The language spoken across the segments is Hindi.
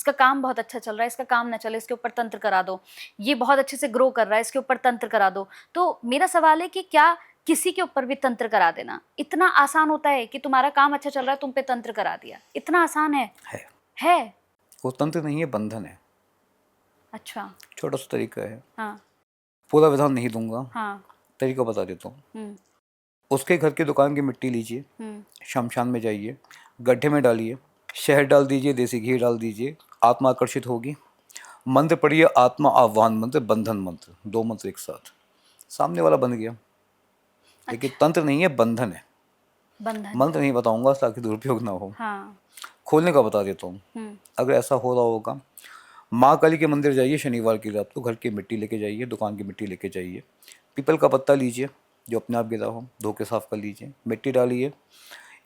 इसका काम बहुत अच्छा चल रहा है, इसका काम ना चले, इसके ऊपर तंत्र करा दो, ये बहुत अच्छे से ग्रो कर रहा है, इसके ऊपर तंत्र करा दो। तो मेरा सवाल है कि क्या किसी के ऊपर भी तंत्र करा देना इतना आसान होता है कि तुम्हारा काम अच्छा चल रहा है, तुम पे तंत्र करा दिया, इतना आसान है? है। वो तंत्र नहीं है, बंधन है। अच्छा। छोटा सा तरीका है। हाँ। पूरा विधान नहीं दूंगा, हाँ। तरीका बता देता हूँ। हम्म। उसके घर की दुकान की मिट्टी लीजिए, हम्म। शमशान में जाइए, गड्ढे में डालिए, शहद डाल दीजिए, देसी घी डाल दीजिए, आत्मा आकर्षित होगी। मंत्र पढ़िए, आत्मा आह्वान मंत्र, बंधन मंत्र, 2 मंत्र एक साथ, सामने वाला बंध गया। लेकिन अच्छा। तंत्र नहीं है, बंधन है। बंधन। मंत्र नहीं बताऊंगा ताकि दुरुपयोग ना हो। हाँ। खोलने का बता देता हूँ। हम्म। अगर ऐसा हो रहा होगा, माँ काली के मंदिर जाइए शनिवार की रात को, घर की मिट्टी लेके जाइए, दुकान की मिट्टी लेके जाइए, पीपल का पत्ता लीजिए जो अपने आप गिरा हो, धो के साफ कर लीजिए, मिट्टी डालिए,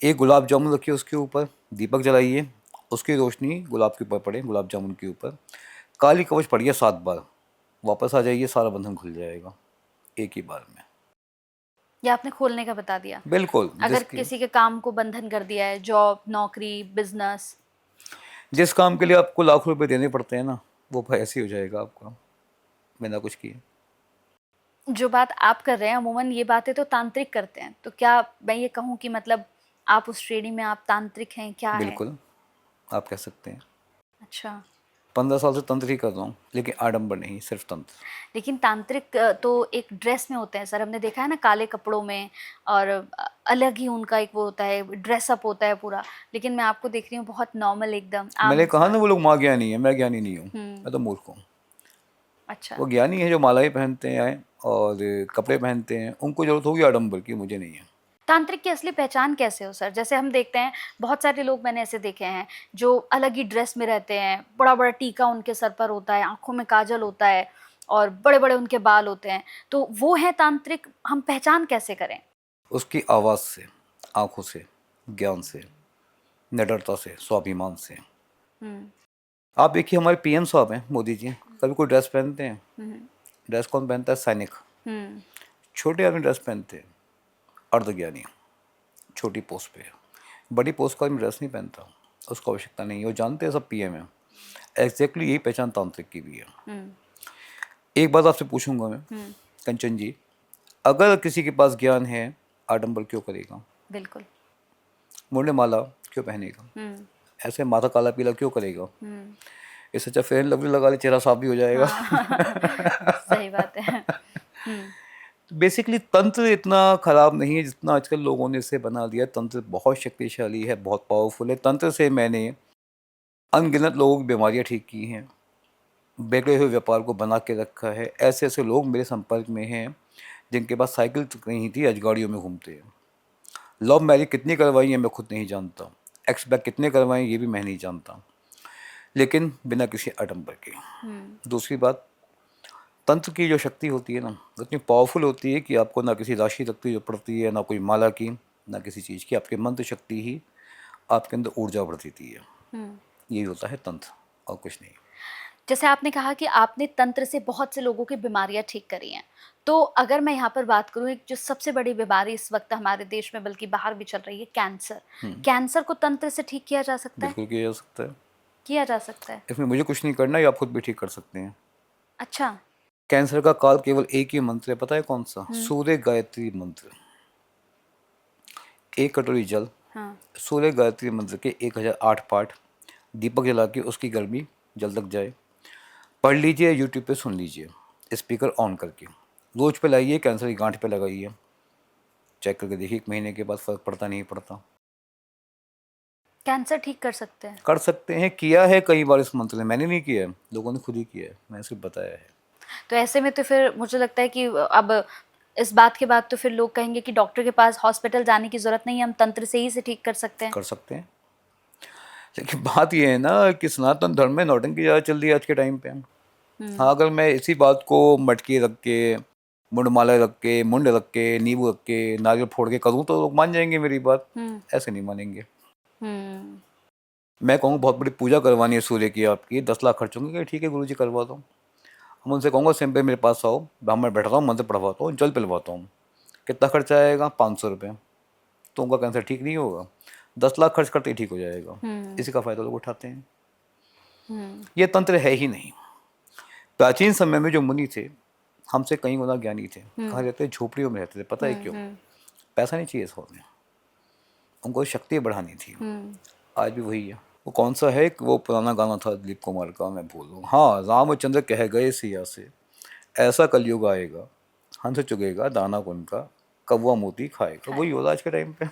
एक गुलाब जामुन रखिए उसके ऊपर, दीपक जलाइए, उसकी रोशनी गुलाब के ऊपर पड़े, गुलाब जामुन के ऊपर, काली कवच पढ़िए 7 बार, वापस आ जाइए, सारा बंधन खुल जाएगा एक ही बार में। ये आपने खोलने का बता दिया। बिल्कुल। अगर किसी के काम को बंधन कर दिया है, जॉब, नौकरी, बिजनेस, जिस काम के लिए आपको लाखों रुपए देने पड़ते हैं ना, वो ऐसे ही हो जाएगा आपका, बिना कुछ किए। जो बात आप कर रहे हैं अमूमन ये बातें तो तांत्रिक करते हैं, तो क्या मैं ये कहूँ कि मतलब आप उस श्रेणी में आप तांत्रिक हैं, क्या है? बिल्कुल, आप कह सकते हैं। अच्छा। 15 साल से तंत्र ही कर रहा हूँ, लेकिन आडंबर नहीं, सिर्फ तंत्र। लेकिन तांत्रिक तो एक ड्रेस में होते हैं सर, हमने देखा है ना, काले कपड़ों में, और अलग ही उनका एक वो होता है, ड्रेसअप होता है पूरा। लेकिन मैं आपको देख रही हूँ बहुत नॉर्मल, एकदम आम मैंने कहा ना इंसान। वो लोग माँ ज्ञानी है, मैं ज्ञानी नहीं हूँ, मैं तो मूर्ख हूँ। अच्छा। वो ज्ञानी है जो मालाएं पहनते हैं और कपड़े पहनते हैं, उनको जरूरत होगी आडंबर की, मुझे नहीं है। तांत्रिक की असली पहचान कैसे हो सर? जैसे हम देखते हैं बहुत सारे लोग, मैंने ऐसे देखे हैं जो अलग ही ड्रेस में रहते हैं, बड़ा बड़ा टीका उनके सर पर होता है, आंखों में काजल होता है, और बड़े बड़े उनके बाल होते हैं, तो वो है तांत्रिक, हम पहचान कैसे करें? उसकी आवाज़ से, आंखों से, ज्ञान से, निडरता से, स्वाभिमान से। हम्म। आप देखिए हमारे पीएम साहब हैं, मोदी जी, कभी कोई ड्रेस पहनते हैं? हम्म। ड्रेस कौन पहनता है? सैनिक। हम्म। छोटे आदमी ड्रेस पहनते हैं, अर्धज्ञानी, छोटी पोस्ट पे है। बड़ी पोस्ट का आदमी ड्रेस नहीं पहनता, उसको आवश्यकता नहीं है, वो जानते हैं सब पीएम है। एग्जैक्टली यही पहचान तांत्रिक की भी है। हम्म। एक बात आपसे पूछूंगा मैं, हम्म। कंचन जी, अगर किसी के पास ज्ञान है, आडंबर क्यों करेगा? बिल्कुल। मुंडे माला क्यों पहनेगा? हम्म। ऐसे माथा काला पीला क्यों करेगा? हम्म। इससे अच्छा फेयर एंड लवली लगा ले, चेहरा साफ भी हो जाएगा। हाँ। सही बात है। बेसिकली तंत्र इतना खराब नहीं है जितना आजकल लोगों ने इसे बना दिया। तंत्र बहुत शक्तिशाली है, बहुत पावरफुल है। तंत्र से मैंने अनगिनत लोगों की बीमारियां ठीक की हैं, बिगड़े हुए व्यापार को बना के रखा है। ऐसे ऐसे लोग मेरे संपर्क में हैं जिनके पास साइकिल तक नहीं थी, आज गाड़ियों में घूमते हैं। लव मैरिज कितनी करवाई है मैं खुद नहीं जानता, एक्स बैक कितने करवाए ये भी मैं नहीं जानता, लेकिन बिना किसी आडंबर के। दूसरी बात, तंत्र की जो शक्ति होती है ना, इतनी पावरफुल होती है कि आपको ना किसी राशि तक की जो पड़ती है, ना कोई माला की, ना किसी चीज़ की। आपके मंत्र शक्ति ही आपके अंदर ऊर्जा भर देती है। यही होता है तंत्र, और कुछ नहीं। जैसे आपने कहा कि आपने तंत्र से बहुत से लोगों की बीमारियां ठीक करी हैं, तो अगर मैं यहाँ पर बात करूँ, एक जो सबसे बड़ी बीमारी इस वक्त हमारे देश में बल्कि बाहर भी चल रही है, कैंसर। कैंसर को तंत्र से ठीक किया जा सकता है? बिल्कुल किया जा सकता है। किया जा सकता है। इसमें मुझे कुछ नहीं करना, ये आप खुद भी ठीक कर सकते हैं। अच्छा। कैंसर का काल केवल एक ही मंत्र है, पता है कौन सा? सूर्य गायत्री मंत्र। 1 कटोरी जल, हाँ। सूर्य गायत्री मंत्र के 1008 पाठ, दीपक जला के उसकी गर्मी जल तक जाए, पढ़ लीजिए, यूट्यूब पे सुन लीजिए, स्पीकर ऑन करके रोज पे लाइए, कैंसर की गांठ पे लगाइए, चेक करके देखिए 1 महीने के बाद फ़र्क पड़ता नहीं पड़ता। कैंसर ठीक कर सकते हैं? कर सकते हैं, किया है कई बार इस मंत्र ने, मैंने नहीं किया है, लोगों ने खुद ही किया है, मैंने सिर्फ बताया है। तो ऐसे में तो फिर मुझे लगता है कि अब इस बात के बाद तो फिर लोग कहेंगे कि डॉक्टर के पास, हॉस्पिटल जाने की जरूरत नहीं है, हम तंत्र से ही से ठीक कर सकते हैं। कर सकते हैं, लेकिन बात यह है ना कि सनातन धर्म में नौटंकी ज़्यादा चल रही है आज के टाइम पे। हाँ, अगर मैं इसी बात को मटकी रख के, मुंडमाला रख के, मुंड रख के, नींबू रख के, नारियल फोड़ के करूँ तो लोग मान जाएंगे मेरी बात, ऐसे नहीं मानेंगे। मैं कहूँ बहुत बड़ी पूजा करवानी है सूर्य की आपकी, 10 लाख खर्च होंगे, ठीक है गुरुजी करवा दो। हम उनसे कहूँगा सिंपल मेरे पास आओ, ब्राह्मण बैठता हूँ, मंत्र पढ़वाता हूँ, जल पिलवाता हूँ, कितना खर्चा आएगा? 500 रुपये। तो उनका कैंसर ठीक नहीं होगा, 10 लाख खर्च करते ही ठीक हो जाएगा। इसी का फ़ायदा लोग उठाते हैं। ये तंत्र है ही नहीं। प्राचीन समय में जो मुनि थे हमसे कई गुना ज्ञानी थे, कहाँ रहते, झोपड़ियों में रहते थे। पता है क्यों? पैसा नहीं चाहिए था उन्हें, उनको शक्ति बढ़ानी थी। आज भी वही है। वो कौन सा है, वो पुराना गाना था दिलीप कुमार का, मैं भूलूँ, हाँ, रामचंद्र कह गए सिया से, ऐसा कलयुग आएगा, हंस चुगेगा दाना कुन का, कौवा मोती खाएगा। वही हो रहा आज के टाइम पे।